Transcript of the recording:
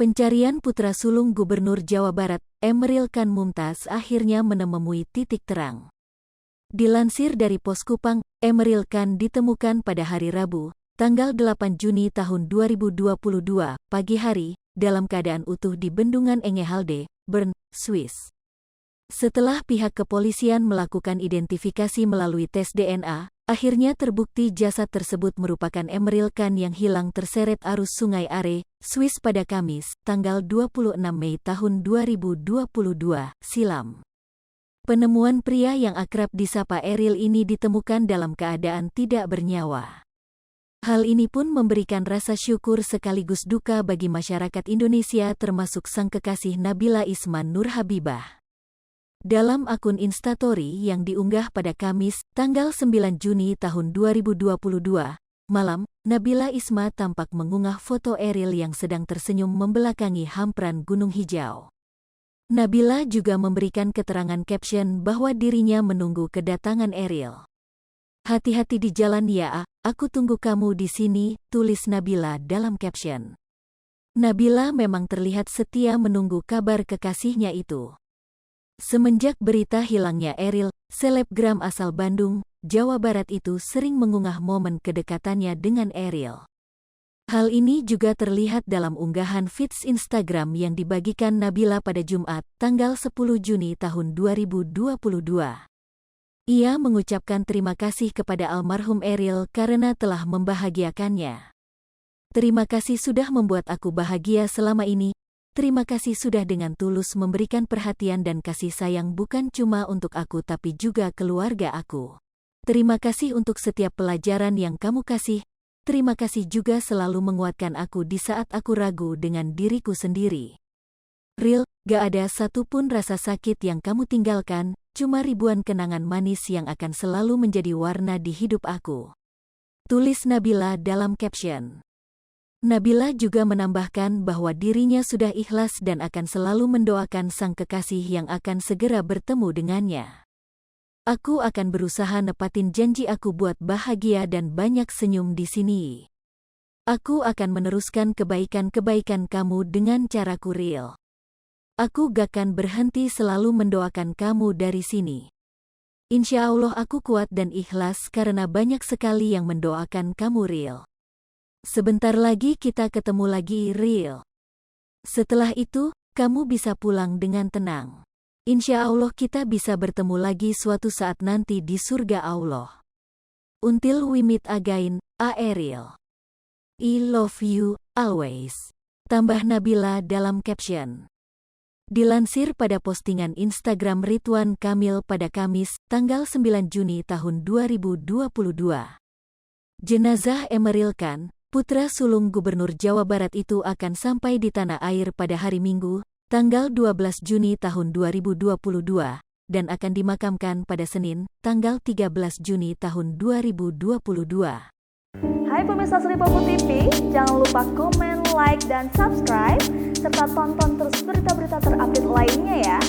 Pencarian putra sulung Gubernur Jawa Barat, Emeril Khan Mumtaz akhirnya menemui titik terang. Dilansir dari Poskupang, Emeril Khan ditemukan pada hari Rabu, tanggal 8 Juni tahun 2022, pagi hari, dalam keadaan utuh di Bendungan Engehalde, Bern, Swiss. Setelah pihak kepolisian melakukan identifikasi melalui tes DNA, akhirnya terbukti jasad tersebut merupakan Emeril Khan yang hilang terseret arus Sungai Are, Swiss pada Kamis, tanggal 26 Mei tahun 2022, silam. Penemuan pria yang akrab disapa Eril ini ditemukan dalam keadaan tidak bernyawa. Hal ini pun memberikan rasa syukur sekaligus duka bagi masyarakat Indonesia termasuk sang kekasih Nabila Isman Nur Habibah. Dalam akun Instastory yang diunggah pada Kamis, tanggal 9 Juni tahun 2022, malam, Nabila Isma tampak mengunggah foto Eril yang sedang tersenyum membelakangi hamparan gunung hijau. Nabila juga memberikan keterangan caption bahwa dirinya menunggu kedatangan Eril. "Hati-hati di jalan ya, aku tunggu kamu di sini," tulis Nabila dalam caption. Nabila memang terlihat setia menunggu kabar kekasihnya itu. Semenjak berita hilangnya Eril, selebgram asal Bandung, Jawa Barat itu sering mengunggah momen kedekatannya dengan Eril. Hal ini juga terlihat dalam unggahan feeds Instagram yang dibagikan Nabila pada Jumat, tanggal 10 Juni tahun 2022. Ia mengucapkan terima kasih kepada almarhum Eril karena telah membahagiakannya. "Terima kasih sudah membuat aku bahagia selama ini. Terima kasih sudah dengan tulus memberikan perhatian dan kasih sayang bukan cuma untuk aku tapi juga keluarga aku. Terima kasih untuk setiap pelajaran yang kamu kasih. Terima kasih juga selalu menguatkan aku di saat aku ragu dengan diriku sendiri. Ril, gak ada satupun rasa sakit yang kamu tinggalkan, cuma ribuan kenangan manis yang akan selalu menjadi warna di hidup aku," tulis Nabila dalam caption. Nabila juga menambahkan bahwa dirinya sudah ikhlas dan akan selalu mendoakan sang kekasih yang akan segera bertemu dengannya. "Aku akan berusaha nepatin janji aku buat bahagia dan banyak senyum di sini. Aku akan meneruskan kebaikan-kebaikan kamu dengan caraku Ril. Aku gak akan berhenti selalu mendoakan kamu dari sini. Insya Allah aku kuat dan ikhlas karena banyak sekali yang mendoakan kamu Ril. Sebentar lagi kita ketemu lagi Ril. Setelah itu, kamu bisa pulang dengan tenang. Insya Allah kita bisa bertemu lagi suatu saat nanti di surga Allah. Until we meet again, Eril. I love you, always," tambah Nabila dalam caption. Dilansir pada postingan Instagram Ridwan Kamil pada Kamis, tanggal 9 Juni tahun 2022. Jenazah Emeril Khan, putra sulung Gubernur Jawa Barat itu akan sampai di tanah air pada hari Minggu, tanggal 12 Juni tahun 2022, dan akan dimakamkan pada Senin, tanggal 13 Juni tahun 2022. Hai pemirsa Sri Popo TV, jangan lupa komen, like, dan subscribe, serta tonton terus berita-berita terupdate lainnya ya.